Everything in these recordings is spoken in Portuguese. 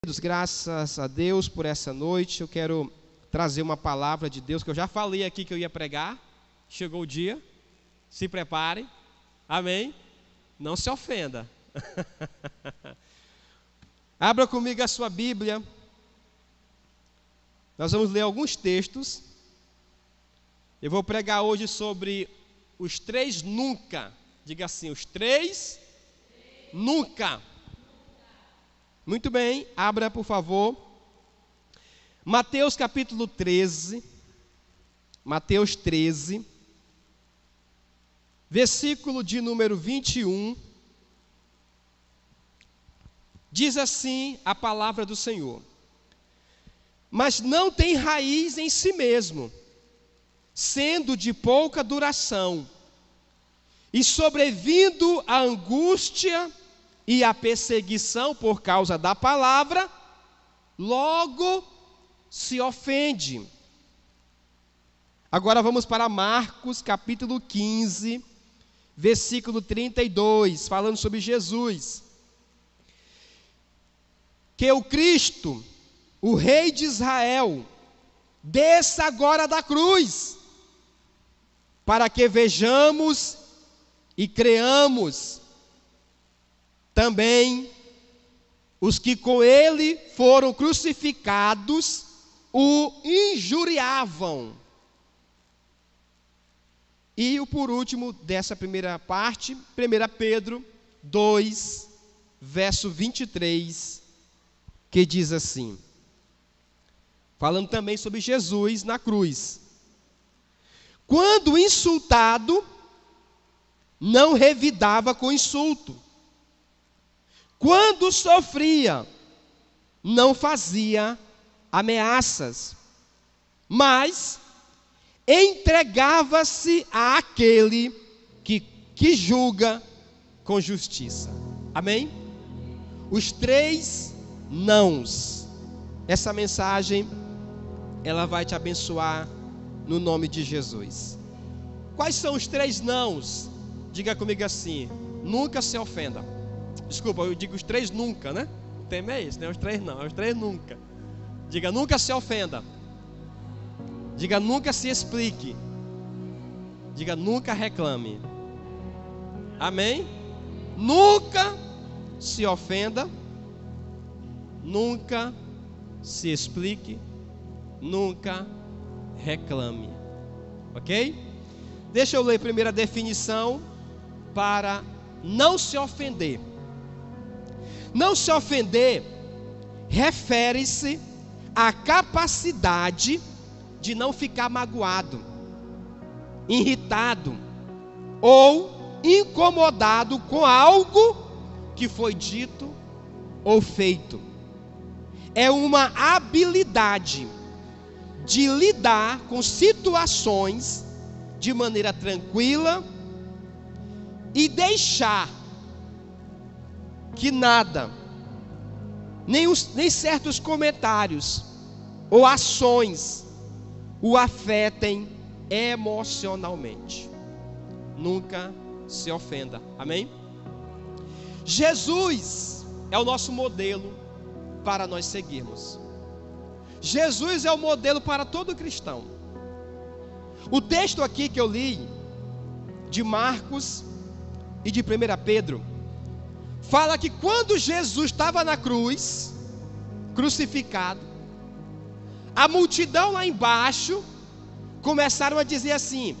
Graças a Deus por essa noite. Eu quero trazer uma palavra de Deus que eu já falei aqui que eu ia pregar. Chegou o dia, se prepare, amém? Não se ofenda. Abra comigo a sua Bíblia. Nós vamos ler alguns textos. Eu vou pregar hoje sobre os três nunca. Diga assim, os três nunca. Muito bem, abra por favor, Mateus capítulo 13, Mateus 13, versículo de número 21, diz assim a palavra do Senhor: mas não tem raiz em si mesmo, sendo de pouca duração, e sobrevindo a angústia e a perseguição por causa da palavra, logo se ofende. Agora vamos para Marcos capítulo 15, versículo 32, falando sobre Jesus. Que o Cristo, o Rei de Israel, desça agora da cruz, para que vejamos e creamos. Também os que com ele foram crucificados o injuriavam. E o por último dessa primeira parte, 1 Pedro 2, verso 23, que diz assim, falando também sobre Jesus na cruz: quando insultado, não revidava com insulto. Quando sofria, não fazia ameaças, mas entregava-se àquele que julga com justiça. Amém? Os três nãos. Essa mensagem, ela vai te abençoar no nome de Jesus. Quais são os três nãos? Diga comigo assim: nunca se ofenda. Desculpa, eu digo os três nunca, né? O tema é esse, né? Os três não, os três nunca. Diga, nunca se ofenda. Diga, nunca se explique. Diga, nunca reclame. Amém? Nunca se ofenda. Nunca se explique. Nunca reclame. Ok? Deixa eu ler a primeira definição para não se ofender. Não se ofender refere-se à capacidade de não ficar magoado, irritado ou incomodado com algo que foi dito ou feito. É uma habilidade de lidar com situações de maneira tranquila e deixar que nada, nem certos comentários ou ações o afetem emocionalmente. Nunca se ofenda. Amém? Jesus é o nosso modelo para nós seguirmos. Jesus é o modelo para todo cristão. O texto aqui que eu li, de Marcos e de 1 Pedro, fala que quando Jesus estava na cruz, crucificado, a multidão lá embaixo começaram a dizer assim: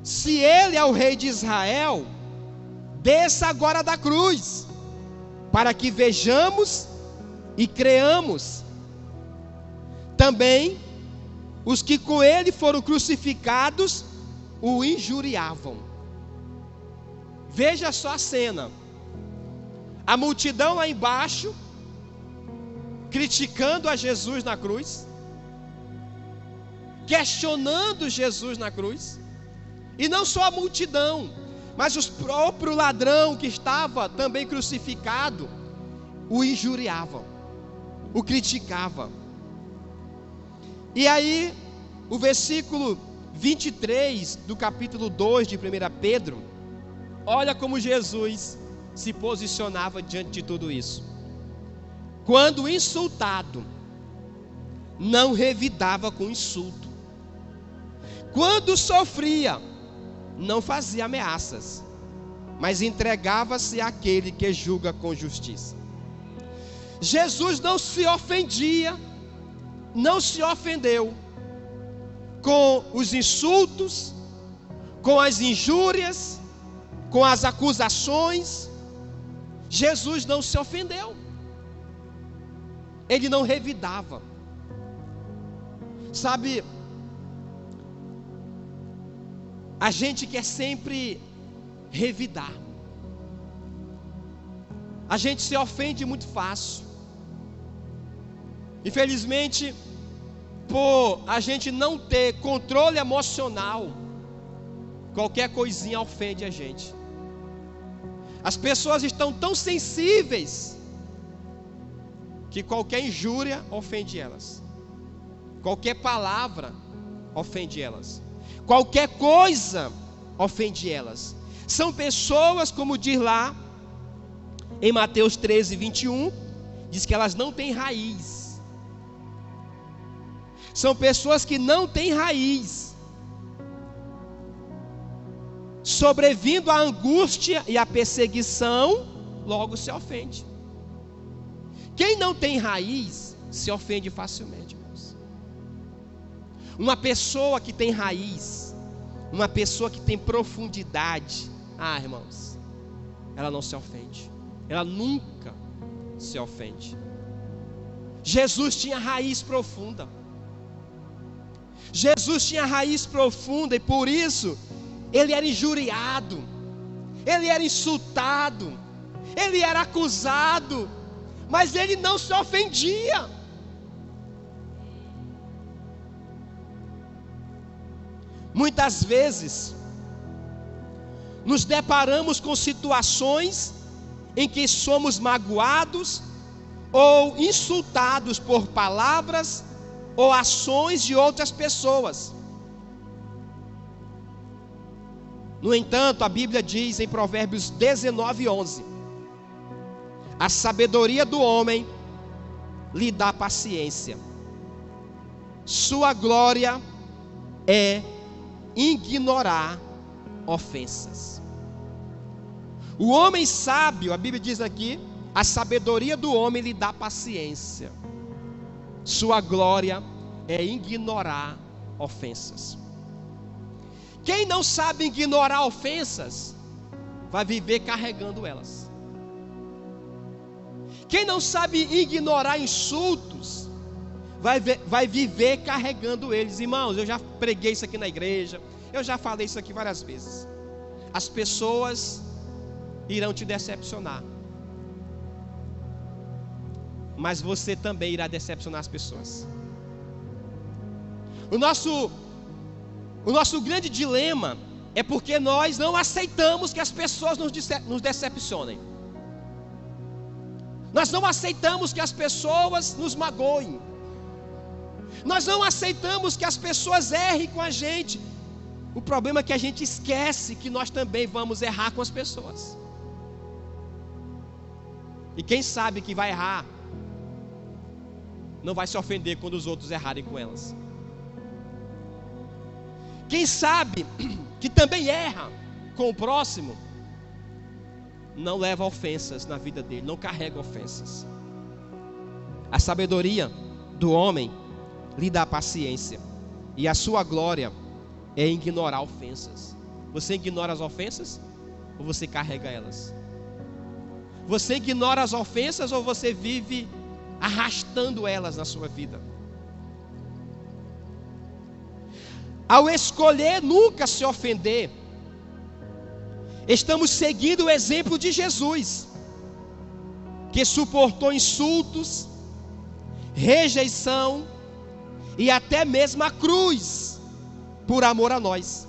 se ele é o rei de Israel, desça agora da cruz, para que vejamos e creamos. Também os que com ele foram crucificados o injuriavam. Veja só a cena. A multidão lá embaixo, criticando a Jesus na cruz, questionando Jesus na cruz, e não só a multidão, mas o próprio ladrão que estava também crucificado, o injuriavam, o criticavam. E aí, o versículo 23 do capítulo 2 de 1 Pedro, olha como Jesus se posicionava diante de tudo isso. quando insultado, não revidava com insulto. Quando sofria, não fazia ameaças, mas entregava-se àquele que julga com justiça. Jesus não se ofendia, não se ofendeu com os insultos, com as injúrias, com as acusações. Jesus não se ofendeu, ele não revidava. Sabe, a gente quer sempre revidar, a gente se ofende muito fácil. Infelizmente, por a gente não ter controle emocional, qualquer coisinha ofende a gente. As pessoas estão tão sensíveis que qualquer injúria ofende elas, qualquer palavra ofende elas, qualquer coisa ofende elas. São pessoas, como diz lá em Mateus 13, 21, diz que elas não têm raiz. São pessoas que não têm raiz, sobrevindo a angústia e a perseguição, logo se ofende. Quem não tem raiz se ofende facilmente, irmãos. Uma pessoa que tem raiz, uma pessoa que tem profundidade, irmãos, ela não se ofende, ela nunca se ofende. Jesus tinha raiz profunda. Jesus tinha raiz profunda, e por isso ele era injuriado, ele era insultado, ele era acusado, mas ele não se ofendia. Muitas vezes nos deparamos com situações em que somos magoados ou insultados por palavras ou ações de outras pessoas. No entanto, a Bíblia diz em Provérbios 19, 11: a sabedoria do homem lhe dá paciência, sua glória é ignorar ofensas. O homem sábio, a Bíblia diz aqui, a sabedoria do homem lhe dá paciência, sua glória é ignorar ofensas. Quem não sabe ignorar ofensas, vai viver carregando elas. Quem não sabe ignorar insultos, vai viver carregando eles. Irmãos, eu já preguei isso aqui na igreja, eu já falei isso aqui várias vezes. As pessoas irão te decepcionar, mas você também irá decepcionar as pessoas. O nosso grande dilema é porque nós não aceitamos que as pessoas nos decepcionem. Nós não aceitamos que as pessoas nos magoem. Nós não aceitamos que as pessoas errem com a gente. O problema é que a gente esquece que nós também vamos errar com as pessoas. E quem sabe que vai errar não vai se ofender quando os outros errarem com elas. Quem sabe que também erra com o próximo, não leva ofensas na vida dele, não carrega ofensas. A sabedoria do homem lhe dá paciência, e a sua glória é ignorar ofensas. Você ignora as ofensas ou você carrega elas? Você ignora as ofensas ou você vive arrastando elas na sua vida? Ao escolher nunca se ofender, estamos seguindo o exemplo de Jesus, que suportou insultos, rejeição e até mesmo a cruz por amor a nós.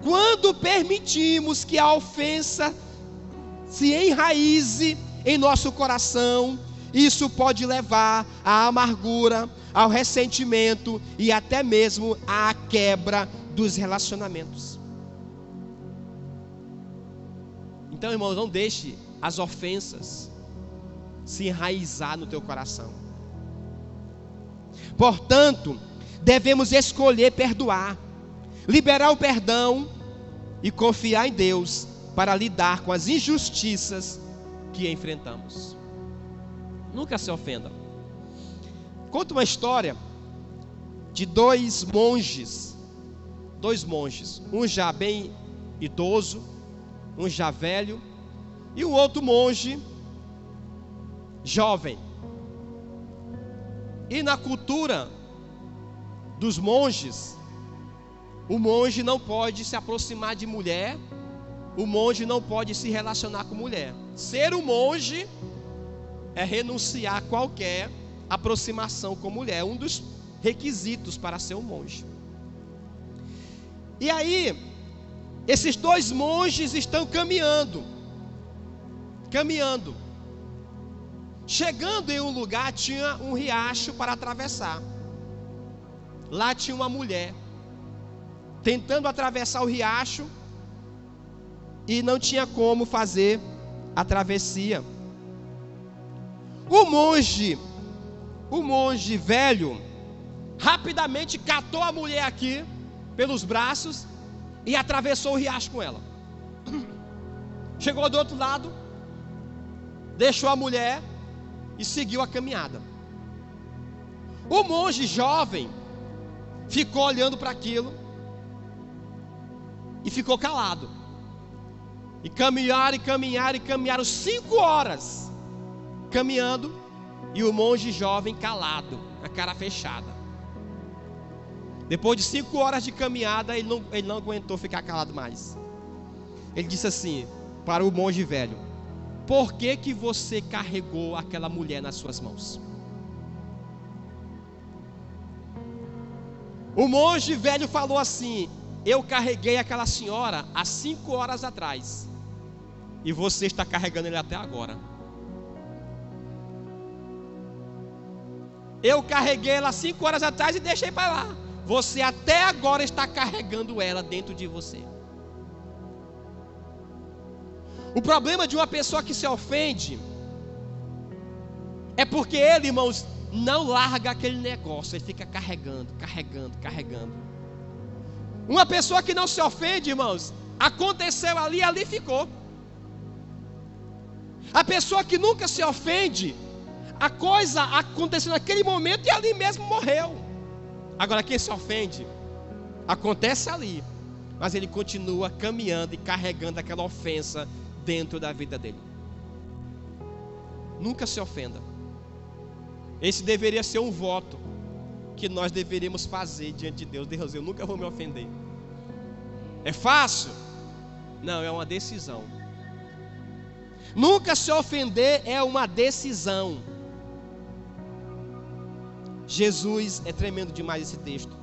Quando permitimos que a ofensa se enraize em nosso coração, isso pode levar à amargura, ao ressentimento e até mesmo à quebra dos relacionamentos. Então, irmãos, não deixe as ofensas se enraizar no teu coração. Portanto, devemos escolher perdoar, liberar o perdão e confiar em Deus para lidar com as injustiças que enfrentamos. Nunca se ofenda. Conta uma história de dois monges, um já bem idoso, um já velho, e um outro monge jovem. E na cultura dos monges, o monge não pode se aproximar de mulher, o monge não pode se relacionar com mulher. Ser um monge é renunciar a qualquer aproximação com mulher, é um dos requisitos para ser um monge. E aí, esses dois monges estão caminhando. Chegando em um lugar, tinha um riacho para atravessar. Lá tinha uma mulher tentando atravessar o riacho e não tinha como fazer a travessia. O monge velho rapidamente catou a mulher aqui pelos braços e atravessou o riacho com ela. Chegou do outro lado, deixou a mulher e seguiu a caminhada. O monge jovem ficou olhando para aquilo e ficou calado. E caminharam 5 horas caminhando, e o monge jovem calado, a cara fechada. Depois de 5 horas de caminhada, ele não aguentou ficar calado mais. Ele disse assim para o monge velho: por que você carregou aquela mulher nas suas mãos? O monge velho falou assim: eu carreguei aquela senhora há 5 horas atrás, e você está carregando ele até agora. Eu carreguei ela 5 horas atrás e deixei para lá. Você até agora está carregando ela dentro de você. O problema de uma pessoa que se ofende é porque ele, irmãos, não larga aquele negócio. Ele fica carregando. Uma pessoa que não se ofende, irmãos, aconteceu ali ficou. A pessoa que nunca se ofende, a coisa aconteceu naquele momento e ali mesmo morreu. Agora quem se ofende, acontece ali, mas ele continua caminhando e carregando aquela ofensa dentro da vida dele. Nunca se ofenda. Esse deveria ser um voto que nós deveríamos fazer diante de Deus. Deus, eu nunca vou me ofender. É fácil? Não, é uma decisão. Nunca se ofender é uma decisão. Jesus, é tremendo demais esse texto.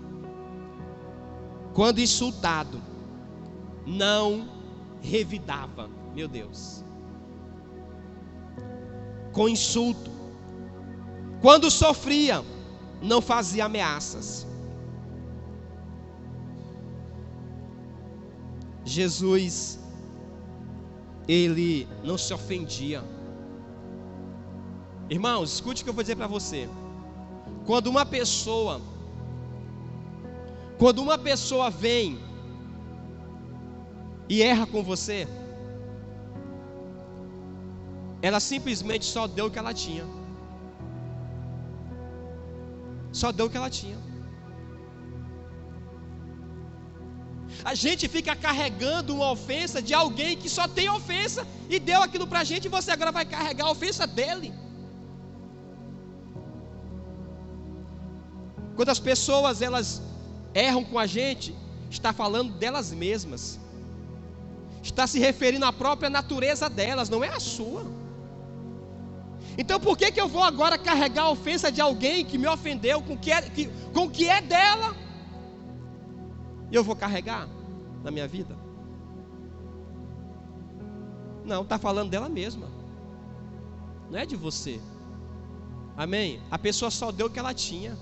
Quando insultado, não revidava. Meu Deus. Com insulto. Quando sofria, não fazia ameaças. Jesus, ele não se ofendia. Irmãos, escute o que eu vou dizer para você. Quando uma pessoa vem e erra com você, ela simplesmente só deu o que ela tinha. Só deu o que ela tinha. A gente fica carregando uma ofensa de alguém que só tem ofensa e deu aquilo pra gente, e você agora vai carregar a ofensa dele. Quando as pessoas elas erram com a gente, está falando delas mesmas. Está se referindo à própria natureza delas, não é a sua. Então por que eu vou agora carregar a ofensa de alguém que me ofendeu com o que é dela? E eu vou carregar na minha vida? Não, está falando dela mesma. Não é de você. Amém? A pessoa só deu o que ela tinha.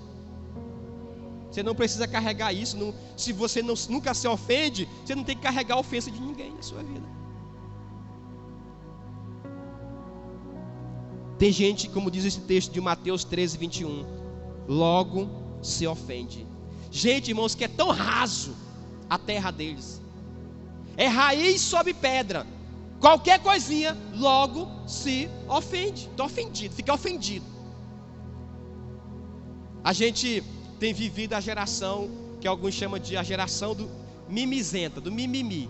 Você não precisa carregar isso. Não, se você nunca se ofende, você não tem que carregar a ofensa de ninguém na sua vida. Tem gente, como diz esse texto de Mateus 13, 21, logo se ofende. Gente, irmãos, que é tão raso a terra deles. É raiz sobre pedra. Qualquer coisinha, logo se ofende. Estou ofendido, fica ofendido. A gente tem vivido a geração que alguns chamam de a geração do mimizenta, do mimimi.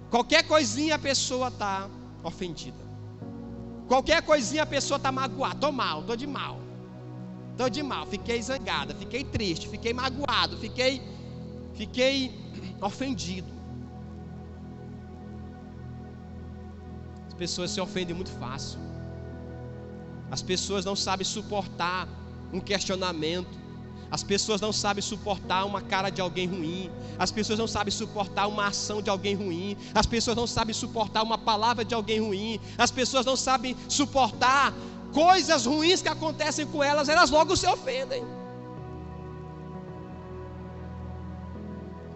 Qualquer coisinha a pessoa está ofendida. Qualquer coisinha a pessoa está magoada. Estou mal, estou de mal. Estou de mal, fiquei zangada, fiquei triste, fiquei magoado, fiquei ofendido. As pessoas se ofendem muito fácil. As pessoas não sabem suportar um questionamento. As pessoas não sabem suportar uma cara de alguém ruim. As pessoas não sabem suportar uma ação de alguém ruim. As pessoas não sabem suportar uma palavra de alguém ruim. As pessoas não sabem suportar coisas ruins que acontecem com elas. Elas logo se ofendem.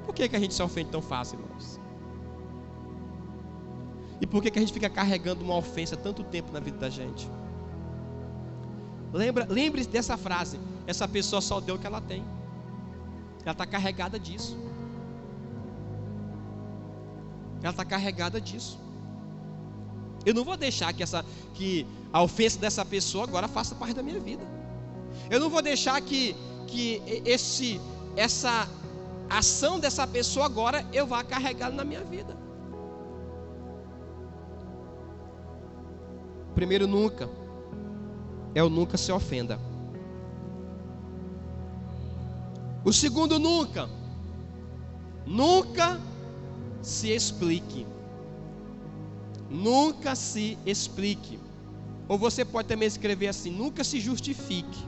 Por que a gente se ofende tão fácil, irmãos? E por que a gente fica carregando uma ofensa tanto tempo na vida da gente? Lembre-se dessa frase: essa pessoa só deu o que ela tem. Ela está carregada disso. Ela está carregada disso. Eu não vou deixar que a ofensa dessa pessoa agora faça parte da minha vida. Eu não vou deixar que essa ação dessa pessoa agora eu vá carregar na minha vida. Primeiro, nunca. É o nunca se ofenda. O segundo, nunca. Nunca se explique. Nunca se explique. Ou você pode também escrever assim: nunca se justifique.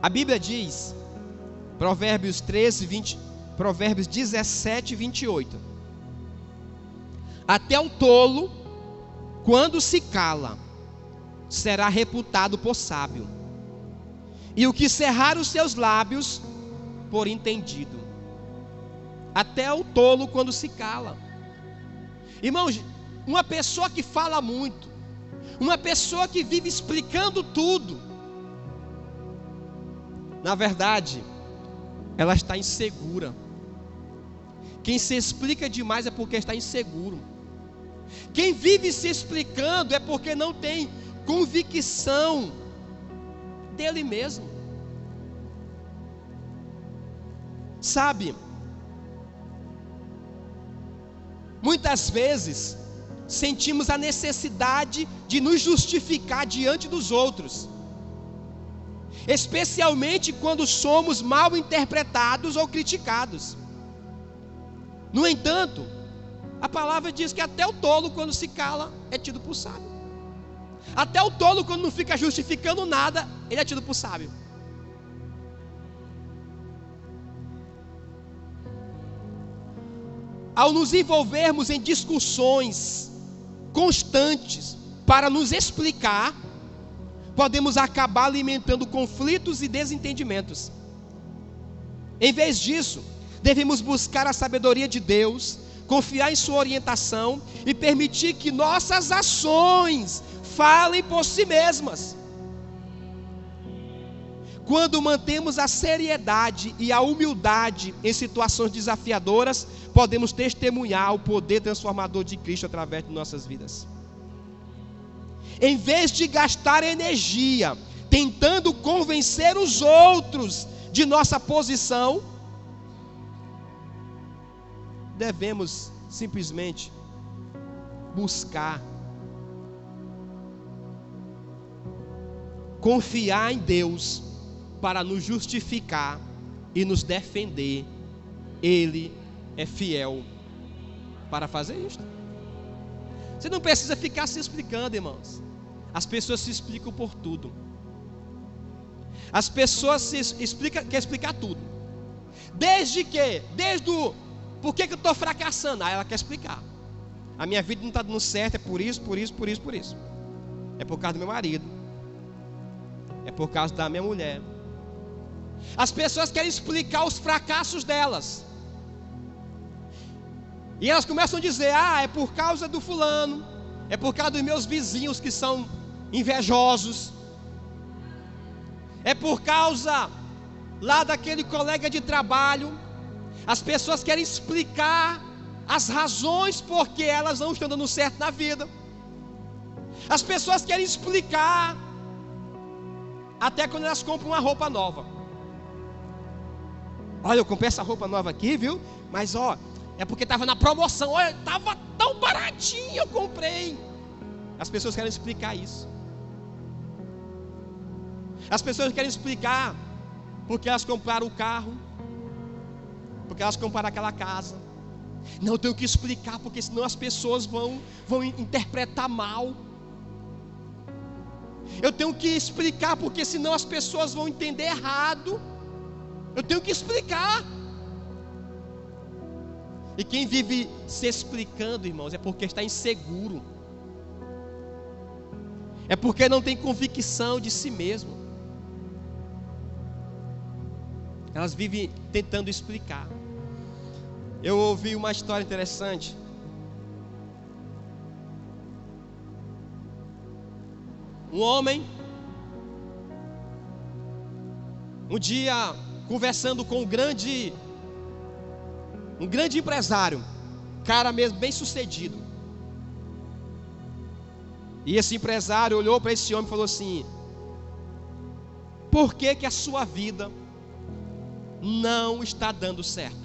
A Bíblia diz, Provérbios 17, 28. Até o tolo, quando se cala, será reputado por sábio, e o que cerrar os seus lábios, por entendido. Até o tolo, quando se cala. Irmãos, uma pessoa que fala muito, uma pessoa que vive explicando tudo, na verdade, ela está insegura. Quem se explica demais é porque está inseguro. Quem vive se explicando é porque não tem convicção dele mesmo. Sabe, muitas vezes sentimos a necessidade de nos justificar diante dos outros, especialmente quando somos mal interpretados ou criticados. No entanto, a palavra diz que até o tolo, quando se cala, é tido por sábio. Até o tolo, quando não fica justificando nada, ele é tido por sábio. Ao nos envolvermos em discussões constantes para nos explicar, podemos acabar alimentando conflitos e desentendimentos. Em vez disso, devemos buscar a sabedoria de Deus, confiar em sua orientação e permitir que nossas ações falem por si mesmas. Quando mantemos a seriedade e a humildade em situações desafiadoras, podemos testemunhar o poder transformador de Cristo através de nossas vidas. Em vez de gastar energia tentando convencer os outros de nossa posição, devemos simplesmente buscar confiar em Deus para nos justificar e nos defender. Ele é fiel para fazer isso. Você não precisa ficar se explicando, irmãos. As pessoas se explicam por tudo. As pessoas querem explicar tudo. Desde o por que eu estou fracassando? Ela quer explicar. A minha vida não está dando certo, é por isso. É por causa do meu marido. É por causa da minha mulher. As pessoas querem explicar os fracassos delas. E elas começam a dizer: é por causa do fulano, é por causa dos meus vizinhos que são invejosos, é por causa lá daquele colega de trabalho. As pessoas querem explicar as razões por que elas não estão dando certo na vida. As pessoas querem explicar até quando elas compram uma roupa nova. Olha, eu comprei essa roupa nova aqui, viu? Mas é porque estava na promoção. Olha, estava tão baratinho, eu comprei. As pessoas querem explicar isso. As pessoas querem explicar porque elas compraram o carro, porque elas compraram aquela casa. Não, eu tenho que explicar, porque senão as pessoas vão interpretar mal. Eu tenho que explicar, porque senão as pessoas vão entender errado. Eu tenho que explicar. E quem vive se explicando, irmãos, é porque está inseguro. É porque não tem convicção de si mesmo. Elas vivem tentando explicar. Eu ouvi uma história interessante. Um homem, um dia, conversando com um grande empresário, cara mesmo bem sucedido. E esse empresário olhou para esse homem e falou assim: por que a sua vida não está dando certo?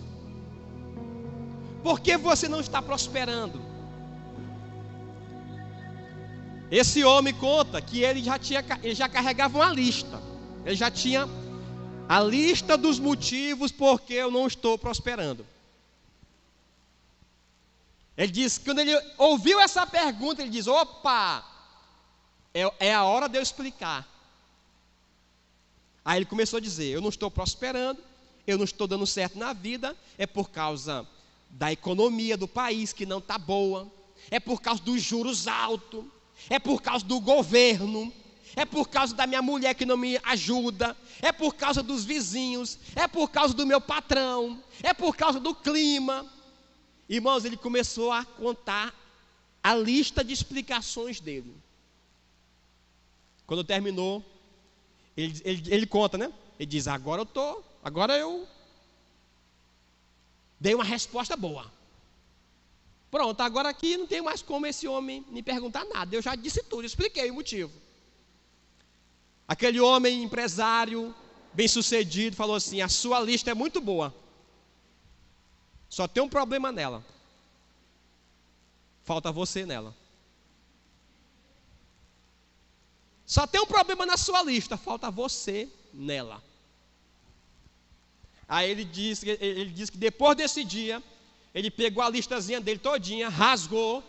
Por que você não está prosperando? Esse homem conta que ele já carregava uma lista. Ele já tinha a lista dos motivos por que eu não estou prosperando. Ele disse que quando ele ouviu essa pergunta, ele diz: opa, é a hora de eu explicar. Aí ele começou a dizer: eu não estou prosperando, eu não estou dando certo na vida, é por causa da economia do país que não está boa, é por causa dos juros altos, é por causa do governo, é por causa da minha mulher que não me ajuda, é por causa dos vizinhos, é por causa do meu patrão, é por causa do clima. Irmãos, ele começou a contar a lista de explicações dele. Quando terminou, ele conta, né? Ele diz: agora eu dei uma resposta boa. Pronto, agora aqui não tem mais como esse homem me perguntar nada. Eu já disse tudo, expliquei o motivo. Aquele homem empresário, bem sucedido, falou assim: a sua lista é muito boa, só tem um problema nela. Falta você nela. Só tem um problema na sua lista, falta você nela. Aí ele disse que depois desse dia, ele pegou a listazinha dele todinha, rasgou,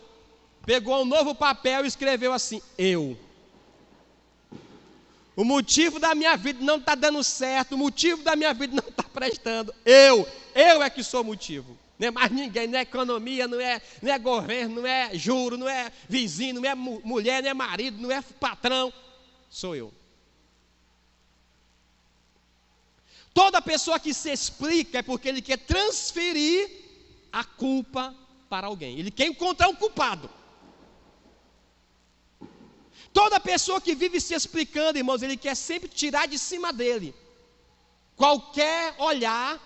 pegou um novo papel e escreveu assim: o motivo da minha vida não está dando certo, o motivo da minha vida não está prestando, eu é que sou o motivo. Não é mais ninguém, não é economia, não é governo, não é juro, não é vizinho, não é mulher, não é marido, não é patrão, sou eu. Toda pessoa que se explica é porque ele quer transferir a culpa para alguém. Ele quer encontrar um culpado. Toda pessoa que vive se explicando, irmãos, ele quer sempre tirar de cima dele qualquer olhar,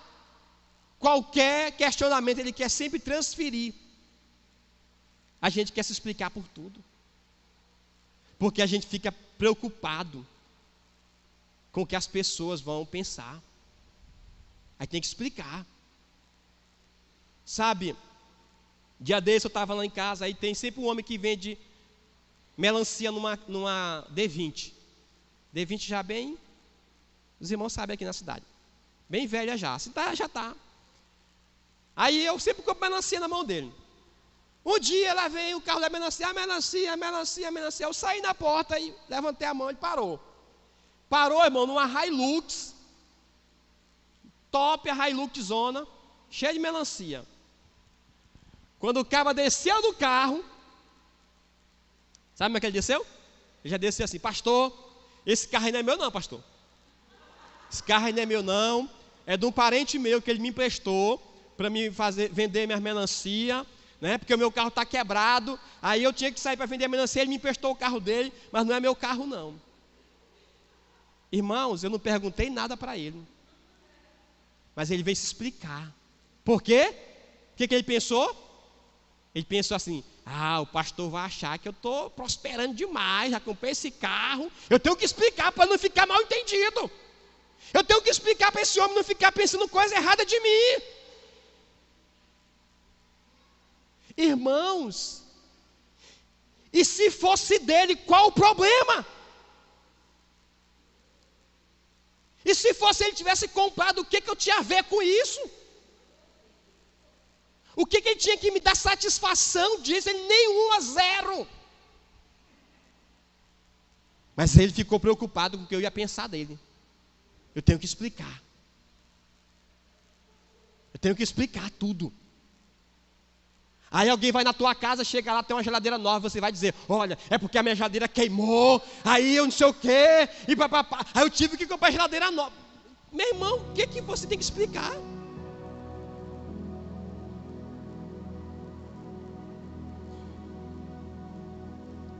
qualquer questionamento, ele quer sempre transferir. A gente quer se explicar por tudo, porque a gente fica preocupado com o que as pessoas vão pensar. Aí tem que explicar. Sabe, dia desse eu estava lá em casa, aí tem sempre um homem que vende melancia numa D20. D20 já bem, os irmãos sabem aqui na cidade, bem velha já, assim já está. Aí eu sempre compro melancia na mão dele. Um dia lá vem o carro da melancia, melancia. Eu saí na porta e levantei a mão, ele parou. Parou, irmão, numa Hilux, top, a Hilux zona, cheia de melancia. Quando o cara desceu do carro, sabe como é que ele desceu? Ele já desceu assim: pastor, esse carro aí não é meu não, pastor. Esse carro aí não é meu não, é de um parente meu que ele me emprestou para me vender minhas melancia. né? Porque o meu carro está quebrado. Aí eu tinha que sair para vender a melancia. Ele me emprestou o carro dele, mas não é meu carro, não. Irmãos, eu não perguntei nada para ele. Mas ele veio se explicar. Por quê? O que ele pensou? Ele pensou assim: o pastor vai achar que eu estou prosperando demais, já comprei esse carro. Eu tenho que explicar para não ficar mal entendido. Eu tenho que explicar para esse homem não ficar pensando coisa errada de mim. Irmãos, e se fosse dele, qual o problema? E se fosse ele tivesse comprado, o que eu tinha a ver com isso? O que ele tinha que me dar satisfação disso? Ele nenhum, a zero. Mas ele ficou preocupado com o que eu ia pensar dele. Eu tenho que explicar. Eu tenho que explicar tudo. Aí alguém vai na tua casa, chega lá, tem uma geladeira nova, você vai dizer: olha, é porque a minha geladeira queimou, aí eu não sei o quê, e papapá, aí eu tive que comprar geladeira nova. Meu irmão, o que você tem que explicar?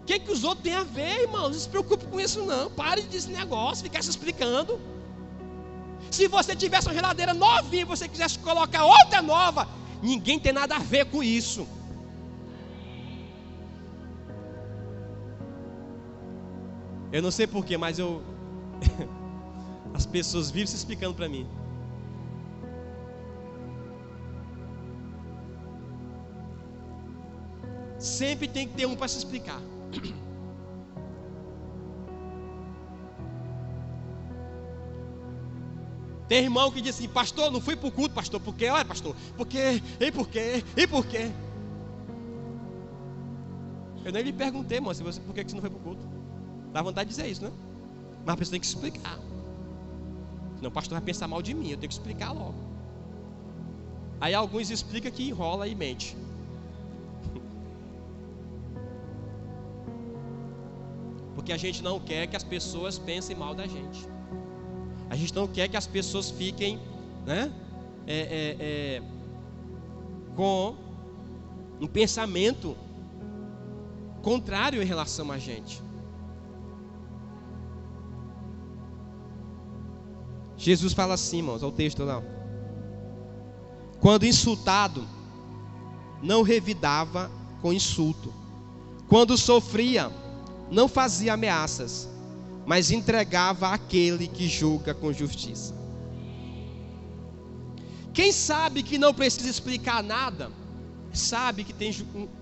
O que os outros têm a ver, irmão? Não se preocupe com isso não. Pare desse negócio, ficar se explicando. Se você tivesse uma geladeira novinha e você quisesse colocar outra nova, ninguém tem nada a ver com isso. Eu não sei porquê, mas as pessoas vivem se explicando para mim. Sempre tem que ter um para se explicar. Tem irmão que diz assim: pastor, não fui para o culto, pastor, porque, olha, pastor, porque, e por quê, e por quê? Eu nem lhe perguntei, irmão, por que você não foi para o culto. Dá vontade de dizer isso, né? Mas a pessoa tem que explicar. Senão o pastor vai pensar mal de mim, eu tenho que explicar logo. Aí alguns explicam que enrola e mente. Porque a gente não quer que as pessoas pensem mal da gente. A gente não quer que as pessoas fiquem, né, com um pensamento contrário em relação a gente. Jesus fala assim, irmãos, ao texto lá: quando insultado, não revidava com insulto. Quando sofria, não fazia ameaças, mas entregava àquele que julga com justiça. Quem sabe que não precisa explicar nada, sabe que tem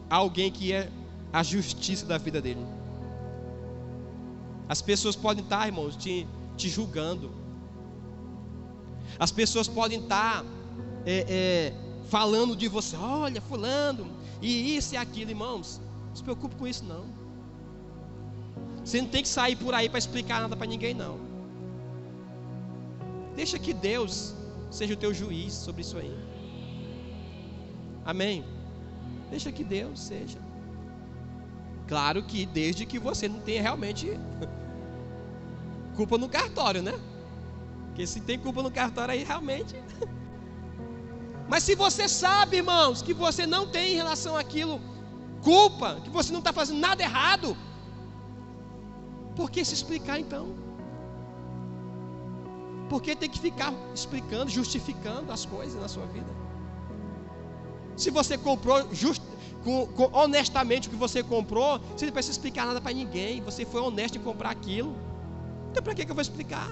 alguém que é a justiça da vida dele. As pessoas podem estar, irmãos, te julgando. As pessoas podem estar falando de você: olha, fulano, e isso e aquilo. Irmãos, não se preocupe com isso não. Você não tem que sair por aí para explicar nada para ninguém, não. Deixa que Deus seja o teu juiz sobre isso aí. Amém? Deixa que Deus seja. Claro que desde que você não tenha realmente culpa no cartório, né? Porque se tem culpa no cartório aí realmente. Mas se você sabe, irmãos, que você não tem em relação àquilo culpa, que você não está fazendo nada errado, por que se explicar então? Por que tem que ficar explicando, justificando as coisas na sua vida? Se você comprou honestamente o que você comprou, você não precisa explicar nada para ninguém. Você foi honesto em comprar aquilo. Então para que eu vou explicar?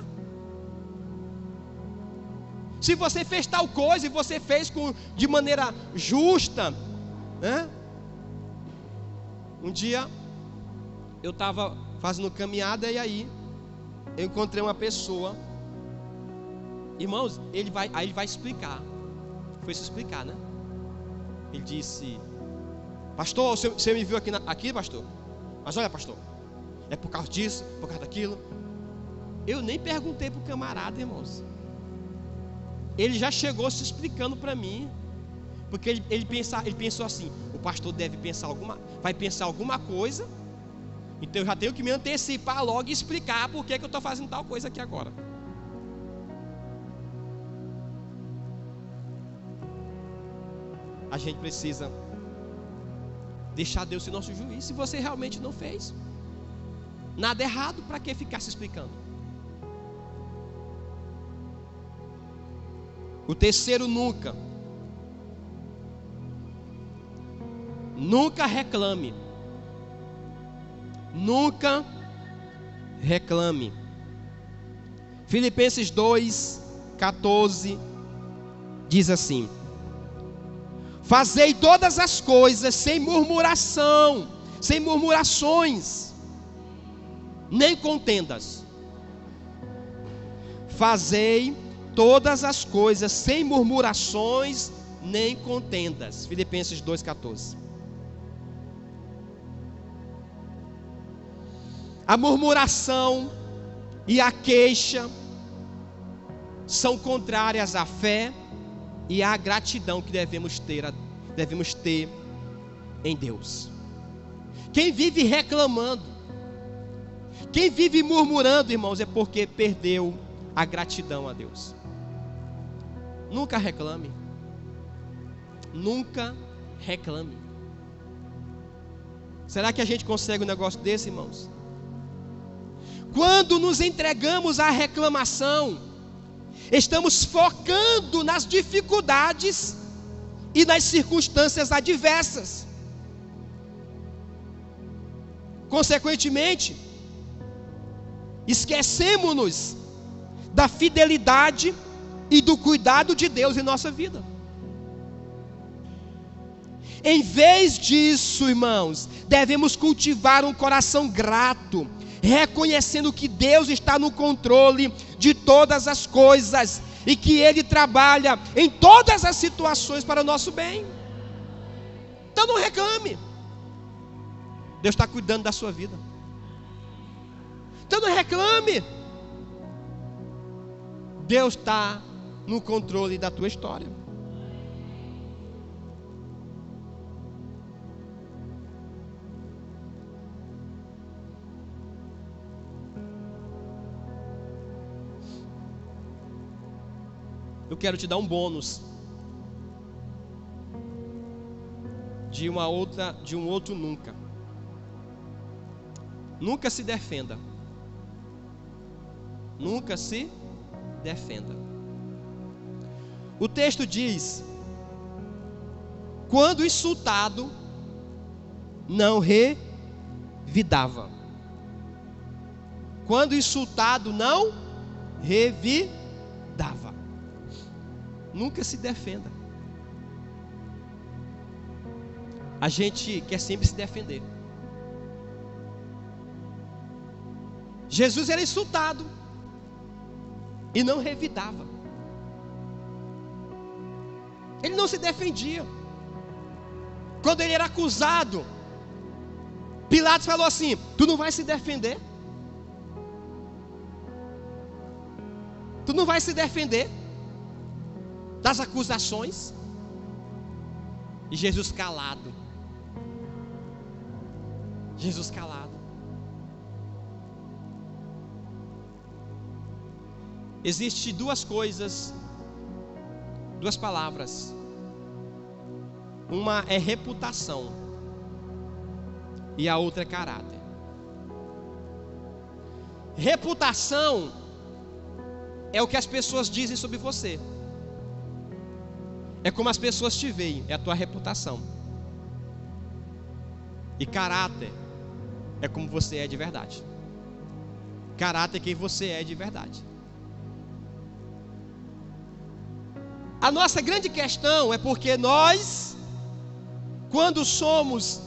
Se você fez tal coisa e você fez de maneira justa, né? Um dia eu estava fazendo caminhada e aí eu encontrei uma pessoa. Irmãos, ele vai explicar. Foi se explicar, né? Ele disse: pastor, você me viu aqui, pastor? Mas olha, pastor, é por causa disso, por causa daquilo. Eu nem perguntei para o camarada, irmãos. Ele já chegou se explicando para mim. Porque ele pensou assim: o pastor vai pensar alguma coisa. Então eu já tenho que me antecipar logo e explicar por que eu estou fazendo tal coisa aqui agora. A gente precisa Deixar Deus ser nosso juiz. Se você realmente não fez nada errado, para que ficar se explicando? O terceiro nunca. Nunca reclame. Nunca reclame. Filipenses 2:14 diz assim: fazei todas as coisas sem murmuração, sem murmurações, nem contendas. Fazei todas as coisas sem murmurações, nem contendas. Filipenses 2:14. A murmuração e a queixa são contrárias à fé e à gratidão que devemos ter em Deus. Quem vive reclamando, quem vive murmurando, irmãos, é porque perdeu a gratidão a Deus. Nunca reclame. Nunca reclame. Será que a gente consegue um negócio desse, irmãos? Quando nos entregamos à reclamação, estamos focando nas dificuldades e nas circunstâncias adversas. Consequentemente, esquecemos-nos da fidelidade e do cuidado de Deus em nossa vida. Em vez disso, irmãos, devemos cultivar um coração grato, reconhecendo que Deus está no controle de todas as coisas e que Ele trabalha em todas as situações para o nosso bem. Então não reclame. Deus está cuidando da sua vida. Então não reclame. Deus está no controle da tua história. Eu quero te dar um bônus de um outro nunca. Nunca se defenda. Nunca se defenda. O texto diz: quando insultado, não revidava. Quando insultado, não revidava. Nunca se defenda. A gente quer sempre se defender. Jesus era insultado e não revidava. Ele não se defendia. Quando ele era acusado, Pilatos falou assim: tu não vai se defender? Tu não vai se defender das acusações? E Jesus calado. Jesus calado. Existem duas coisas, duas palavras. Uma é reputação e a outra é caráter. Reputação é o que as pessoas dizem sobre você. É como as pessoas te veem, é a tua reputação. E caráter é como você é de verdade. Caráter é quem você é de verdade. A nossa grande questão é porque nós, quando somos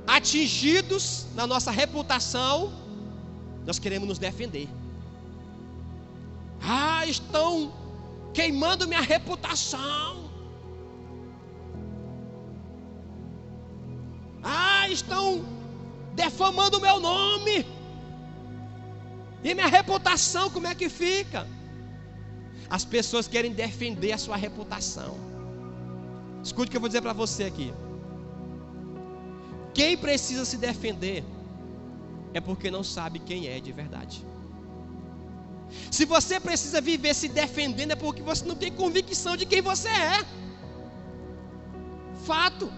atingidos na nossa reputação, nós queremos nos defender. Estão queimando minha reputação. Estão defamando o meu nome. E minha reputação, como é que fica? As pessoas querem defender a sua reputação. Escute o que eu vou dizer para você aqui. Quem precisa se defender é porque não sabe quem é de verdade. Se você precisa viver se defendendo, é porque você não tem convicção de quem você é. Fato.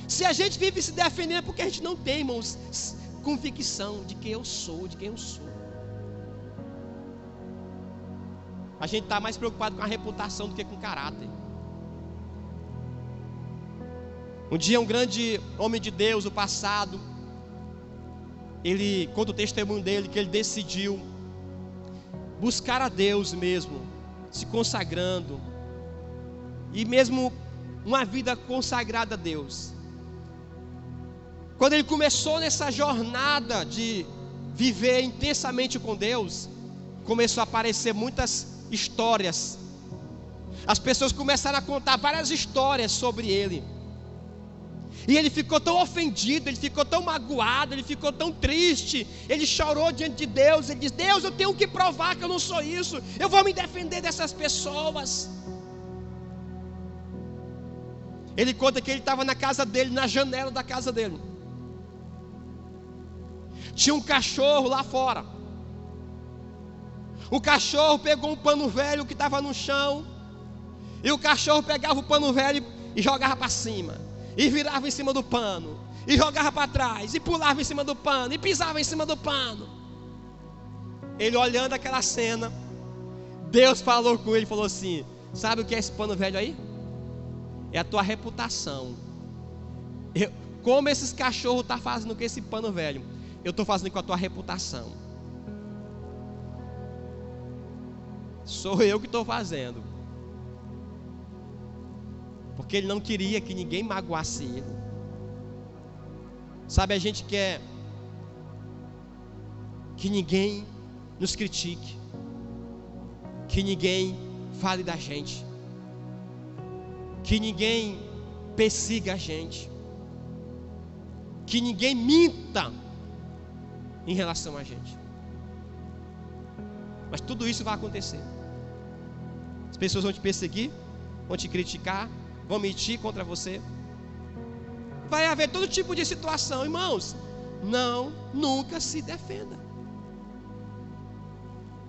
Se a gente vive se defendendo é porque a gente não tem, irmãos, convicção de quem eu sou, de quem eu sou. A gente está mais preocupado com a reputação do que com o caráter. Um dia um grande homem de Deus do passado, ele conta o testemunho dele, que ele decidiu buscar a Deus mesmo, se consagrando, e mesmo uma vida consagrada a Deus. Quando ele começou nessa jornada de viver intensamente com Deus, começou a aparecer muitas histórias. As pessoas começaram a contar várias histórias sobre ele. E ele ficou tão ofendido, ele ficou tão magoado, ele ficou tão triste. Ele chorou diante de Deus. Ele disse: Deus, eu tenho que provar que eu não sou isso. Eu vou me defender dessas pessoas. Ele conta que ele estava na casa dele, na janela da casa dele. Tinha um cachorro lá fora. O cachorro pegou um pano velho que estava no chão. E o cachorro pegava o pano velho e jogava para cima. E virava em cima do pano. E jogava para trás. E pulava em cima do pano. E pisava em cima do pano. Ele olhando aquela cena, Deus falou com ele e falou assim: sabe o que é esse pano velho aí? É a tua reputação. Como esses cachorros estão fazendo com esse pano velho, eu estou fazendo com a tua reputação. Sou eu que estou fazendo. Porque ele não queria que ninguém magoasse ele. Sabe, a gente quer que ninguém nos critique, que ninguém fale da gente, que ninguém persiga a gente, que ninguém minta em relação a gente. Mas tudo isso vai acontecer. As pessoas vão te perseguir, vão te criticar, vão mentir contra você. Vai haver todo tipo de situação, irmãos. Nunca se defenda.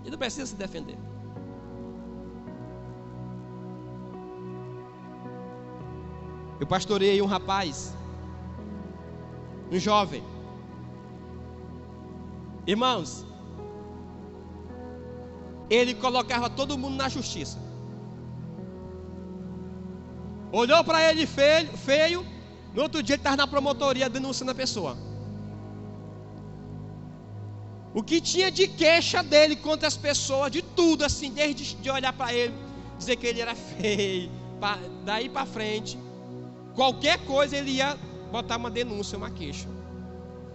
E não precisa se defender. Eu pastoreei um rapaz, um jovem. Irmãos, ele colocava todo mundo na justiça. Olhou para ele feio, no outro dia ele estava na promotoria denunciando a pessoa. O que tinha de queixa dele contra as pessoas, de tudo assim, desde de olhar para ele, dizer que ele era feio, daí para frente, qualquer coisa ele ia botar uma denúncia, uma queixa.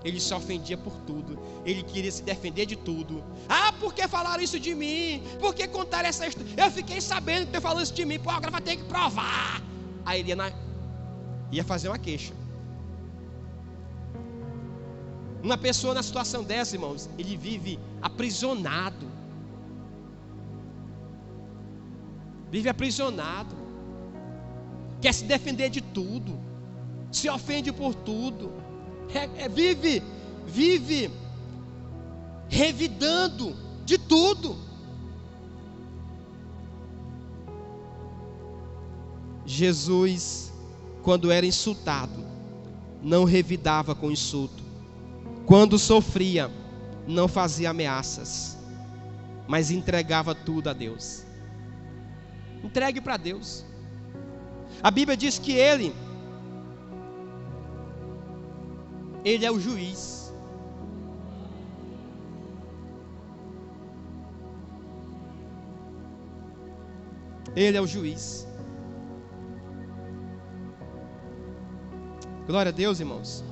Ele se ofendia por tudo. Ele queria se defender de tudo. Ah, por que falaram isso de mim? Por que contaram essa história? Eu fiquei sabendo que você falou isso de mim. Pô, agora vai ter que provar. Aí ele ia fazer uma queixa. Uma pessoa na situação dessa, irmãos, ele vive aprisionado. Vive aprisionado. Quer se defender de tudo. Se ofende por tudo. Vive revidando de tudo. Jesus, quando era insultado, não revidava com insulto. Quando sofria, não fazia ameaças, mas entregava tudo a Deus. Entregue para Deus. A Bíblia diz que Ele é o juiz. Ele é o juiz. Glória a Deus, irmãos.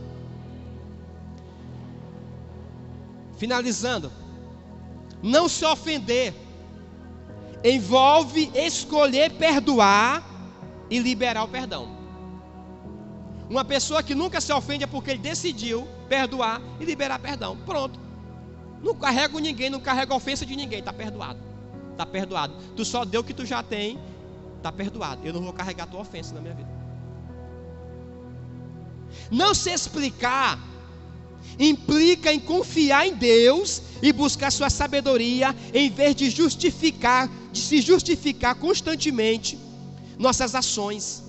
Finalizando, não se ofender envolve escolher perdoar e liberar o perdão. Uma pessoa que nunca se ofende é porque ele decidiu perdoar e liberar perdão. Pronto. Não carrego ninguém, não carrego a ofensa de ninguém. Está perdoado. Está perdoado. Tu só deu o que tu já tem. Está perdoado. Eu não vou carregar a tua ofensa na minha vida. Não se explicar implica em confiar em Deus e buscar sua sabedoria, em vez de se justificar constantemente nossas ações.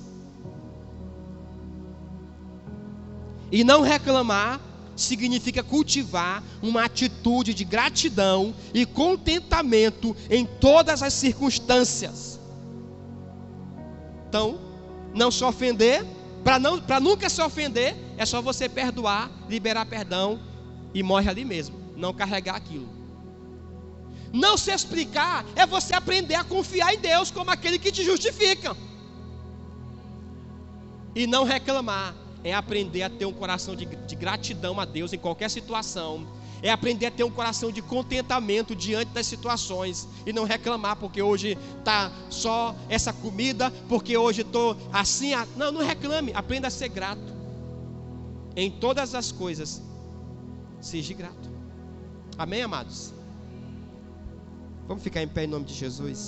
E não reclamar significa cultivar uma atitude de gratidão e contentamento em todas as circunstâncias. Então, não se ofender, para nunca se ofender, é só você perdoar, liberar perdão e morre ali mesmo, não carregar aquilo. Não se explicar é você aprender a confiar em Deus como aquele que te justifica. E não reclamar é aprender a ter um coração de gratidão a Deus em qualquer situação. É aprender a ter um coração de contentamento diante das situações. E não reclamar porque hoje está só essa comida, porque hoje estou assim. Não, não reclame, aprenda a ser grato. Em todas as coisas, seja grato. Amém, amados? Vamos ficar em pé em nome de Jesus.